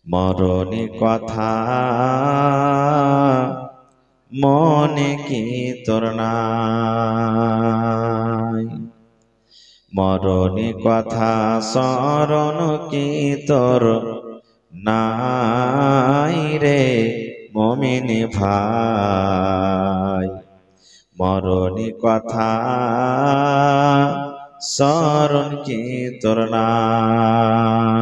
মরণী কথা মনে কি তোর নাই, মরণী কথা স্মরণ কি তোর নাই রে মুমিন ভাই। মরণী কথা স্মরণ কি তোর নাই।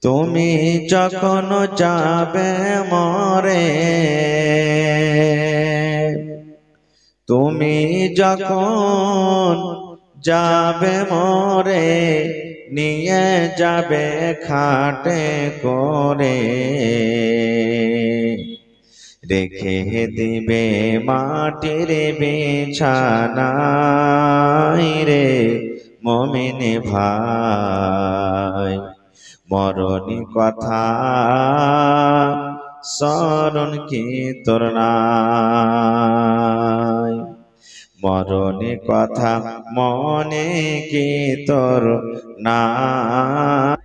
তুমি যখন যাবে মরে, তুমি যখন যাবে মরে, নিয়ে যাবে খাটে করে, রেখে দিবে মাটির বিছানায় রে মুমিন ভাই। মরণী কথা স্মরণ কি তোর নাই, মরণী কথা মনে কি তোর নাই।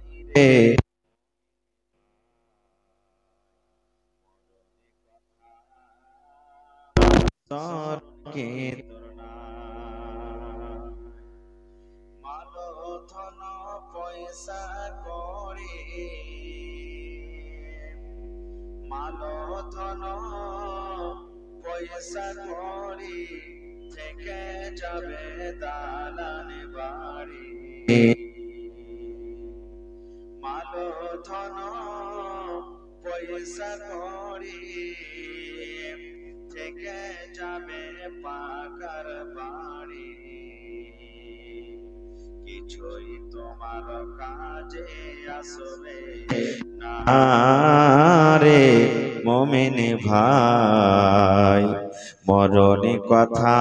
স্মরণ কি তোর নাই। মালো ধন পয়সা করে, মালো ধন পয়সা করে, থেকে যাবে দালান বাড়ি। মালো ধন পয়সা করে, থেকে যাবে পাকার বাড়ি। কিছুই তোমার কাজে আসবে না রে মুমিন ভাই। মরণী কথা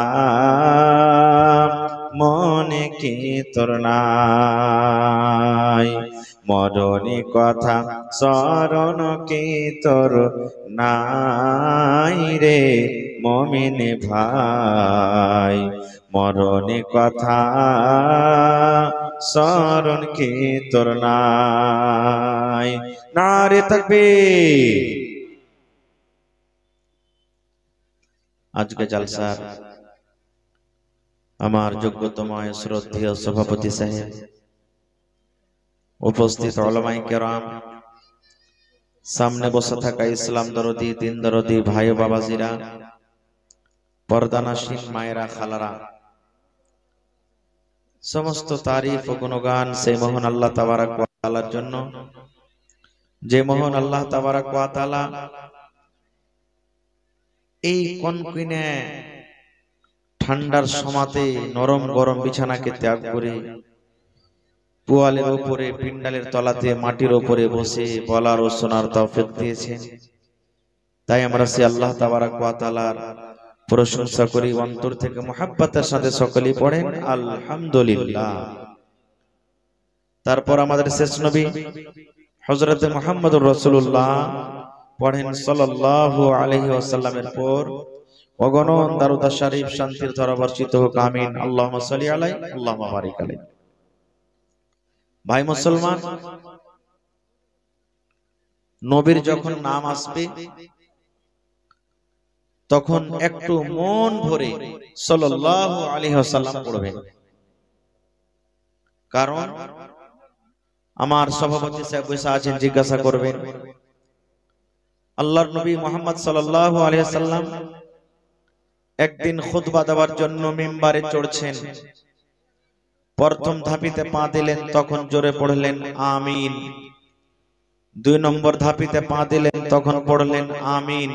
মনে কি তোর নাই, মরণী কথা স্মরণ কি তোর নাই রে মুমিন ভাই। মরণী কথা স্মরণ কি তোর নাই। নারে তাকবীর। আজকে জলসার আমার যোগ্যতম শ্রদ্ধেয় সভাপতি সাহেব, উপস্থিত উলামায়ে কেরাম, সামনে বসে থাকা ইসলাম দরদি দিন দরদি ভাই ও বাবাজিরা, পর্দানাসীন মায়েরা খালারা, সমস্ত তারিফ ও গুণগান সেই মহান আল্লাহ তাবারক ওয়া তাআলার জন্য, যে মহান আল্লাহ তাবারক ওয়া তাআলা এই কনকনে ঠান্ডার সমাতে নরম গরম বিছানাকে ত্যাগ করে পোয়ালের উপরে পিন্ডালের তলাতে মাটির উপরে বসে বলার ও শোনার তৌফিক দিয়েছেন। তাই আমরা সে আল্লাহ তাবারক ওয়া তাআলার প্রশংসা করি, অন্তর থেকে মুহাব্বতের সাথে সকলেই পড়েন আলহামদুলিল্লাহ। তারপর আমাদের শেষ নবী হযরত মুহাম্মদুর রাসূলুল্লাহ পড়েন সাল্লাল্লাহু আলাইহি ওয়াসাল্লামের পর অগণন দরুদ শরীফ শান্তির ধারা বর্ষিত হোক, আমিন। আল্লাহুম্মা সাল্লি আলাইহি আল্লাহুম্মা বারিক আলাইহি। ভাই মুসলমান, নবীর যখন নাম আসবে তখন একটু মন ভরে সাল্লাল্লাহু আলাইহি ওয়াসাল্লাম পড়বেন, কারণ আমার সভাপতি সাহেব বসে আছেন, জিজ্ঞাসা করবেন আল্লাহর নবী মুহাম্মদ সাল্লাল্লাহু আলাইহি ওয়াসাল্লাম একদিন খুতবা দেওয়ার জন্য মিম্বারে চড়ছেন। প্রথম ধাপিতে পা দিলেন, তখন জোরে পড়লেন আমিন। 2 নম্বর ধাপিতে পা দিলেন, তখন পড়লেন আমিন।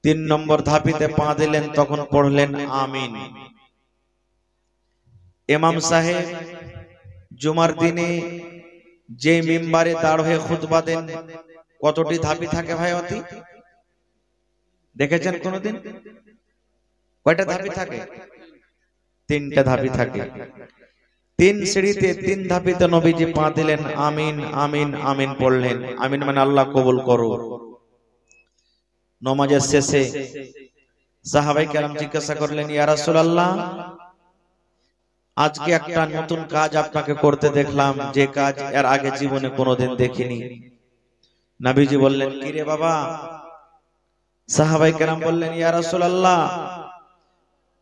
3 নম্বর ধাপিতে পা দিলেন, তখন পড়লেন আমিন। ইমাম সাহেব জুমার দিনে যে মিম্বারে দাঁড় হয়ে খুতবা দেন, কতটি ধাপি থাকে ভাই? অতি দেখেছেন কোনদিন? কয়টা ধাপি থাকে? 3টা ধাপি থাকে। 3 সিঁড়িতে 3 ধাপিতে নবীজি পা দিলেন, আমিন আমিন আমিন পড়লেন। আমিন মানে আল্লাহ কবুল করো। নামাজের শেষে সাহাবায়ে কেরাম জিজ্ঞাসা করলেন, ইয়া রাসূলুল্লাহ, আজকে একটা নতুন কাজ আপনাকে করতে দেখলাম, যে কাজ এর আগে জীবনে কোনোদিন দেখিনি। নবীজি বললেন, কি রে বাবা? সাহাবায়ে কেরাম বললেন, ইয়া রাসূলুল্লাহ,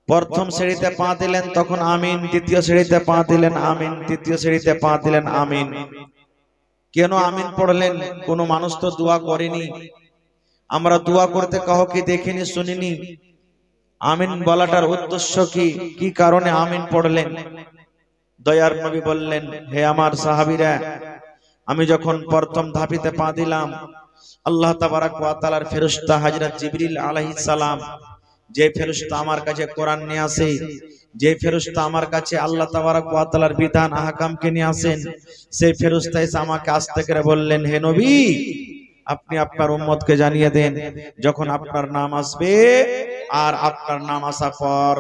প্রথম সিঁড়িতে পা দিলেন তখন আমিন, দ্বিতীয় সিঁড়িতে পা দিলেন আমিন, তৃতীয় সিঁড়িতে পা দিলেন আমিন। কেন আমিন পড়লেন? কোন মানুষ তো দোয়া করেনি, আমরা দোয়া করতে কাউকে দেখিনি, শুনিনি। আমিন বলাটার উদ্দেশ্য কি? কি কারণে আমিন পড়লেন? দয়ার নবী বললেন, হে আমার সাহাবীরা, আমি যখন প্রথম ধাপিতে পা দিলাম, আল্লাহ তাবারাক ওয়া তাআলার ফেরেশতা হযরত জিবরিল আলাইহিস সালাম, যে ফেরেশতা আমার কাছে কোরআন নিয়ে আসে, যে ফেরেশতা আমার কাছে আল্লাহ তাবারাক ওয়া তাআলার বিধান আহকামকে নিয়ে আসেন, সেই ফেরেশতা এসে আমাকে আস্তে করে বললেন, হে নবী, আপনি আপনার উম্মতকে জানিয়ে দেন, যখন আপনার নাম আসবে আর আপনার নাম আসার পর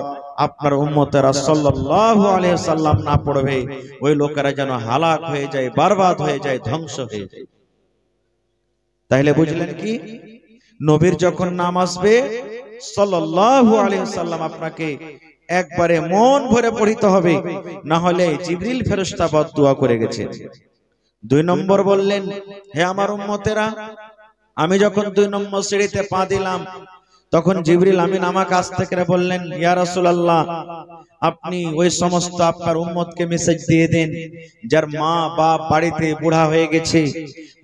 আপনার উম্মতেরা সাল্লাল্লাহু আলাইহি ওয়াসাল্লাম না পড়বে, ওই লোকেরা যেন হালাক হয়ে যায়, বরবাদ হয়ে যায়, ধ্বংস হয়ে যায়। তাহলে বুঝলেন কি? নবীর যখন নাম আসবে সাল্লাল্লাহু আলাইহি ওয়াসাল্লাম আপনাকে একবারে মন ভরে পড়িতে হবে, না হলে জিবরিল ফেরেশতা বদদুয়া করে গেছে। 2 নম্বর বললেন, হে আমার উম্মতেরা, আমি যখন 2 নম্বর সিঁড়িতে পা দিলাম তখন জিবরিল আমিন আমাকে আস্তে করে বললেন, ইয়া রাসূলুল্লাহ, আপনি ওই সমস্ত আপনার উম্মতকে মেসেজ দিয়ে দেন যার মা বাপ বাড়িতে বুড়া হয়ে গেছে,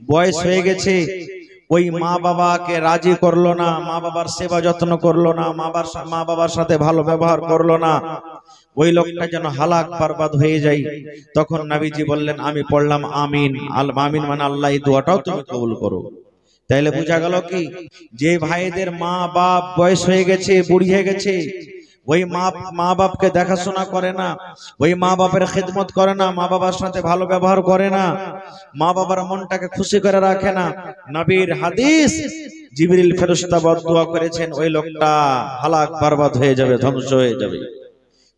বয়স হয়ে গেছে, ওই মা বাবাকে রাজি করলো না, মা বাবার সেবা যত্ন করলো না, মা বাবার সাথে ভালো ব্যবহার করলো না, ওই লোকটা যেন হালাক বরবাদ হয়ে যায়। তখন নবীজি বললেন, আমি পড়লাম আমিন। আল আমিন মানে আল্লাহ এই দোয়াটাও তুমি কবুল করো। তাইলে বোঝা গেল কি, যে ভাইদের মা বাপ বয়স হয়ে গেছে, বুড়ি হয়ে গেছে, ওই মা বাপকে দেখাশোনা করে না, ওই মা বাপের খেদমত করে না, মা বাবার সাথে ভালো ব্যবহার করে না, মা বাবার মনটাকে খুশি করে রাখে না, নবীর হাদিস, জিবরিল ফেরেশতা বদদুয়া করেছেন, ওই লোকটা হালাক বরবাদ হয়ে যাবে, ধ্বংস হয়ে যাবে।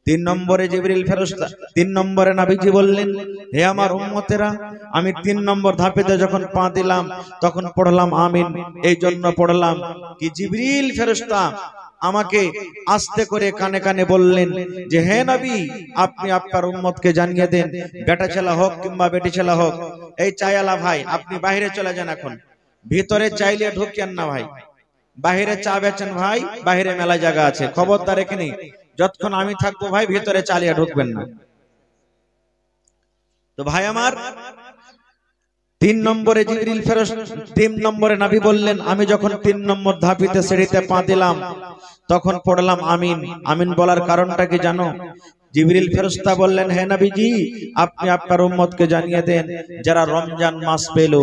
3 নম্বরে জিবরিল ফেরেশতা, 3 নম্বরে নবীজি বললেন, হে আমার উম্মতেরা, আমি 3 নম্বর ধাপেতে যখন পা দিলাম তখন পড়লাম আমিন। এই জন্য পড়লাম কি, জিবরিল ফেরেশতা আমাকে আস্তে করে কানে কানে বললেন যে, হে নবী, আপনি আপনার উম্মতকে জানিয়ে দেন, বেটা ছেলে হোক কিংবা বেটি ছেলে হোক, এই চায়লা ভাই আপনি বাইরে চলে যান, এখন ভিতরে চাইলে ঢুকেন না ভাই, বাইরে চা বেচেন ভাই, বাইরে মেলা জায়গা আছে, খবরদার এখানে যতক্ষণ আমি থাকবো ভাই ভিতরে চালিয়ে ঢুকবেন না। তো ভাই আমার, 3 নম্বরে জিবরিল ফেরেশতা, 3 নম্বরে নবী বললেন, আমি যখন 3 নম্বর ধাপিতে সিঁড়িতে পা দিলাম তখন পড়লাম আমিন। আমিন বলার কারণটা কি জানো? জিবরিল ফেরেশতা বললেন, হে নবীজি, আপনি আপনার উম্মতকে জানিয়ে দেন যারা রমজান মাস পেল,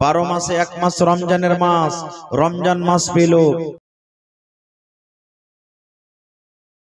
12 মাসে 1 মাস রমজানের মাস, রমজান মাস পেল,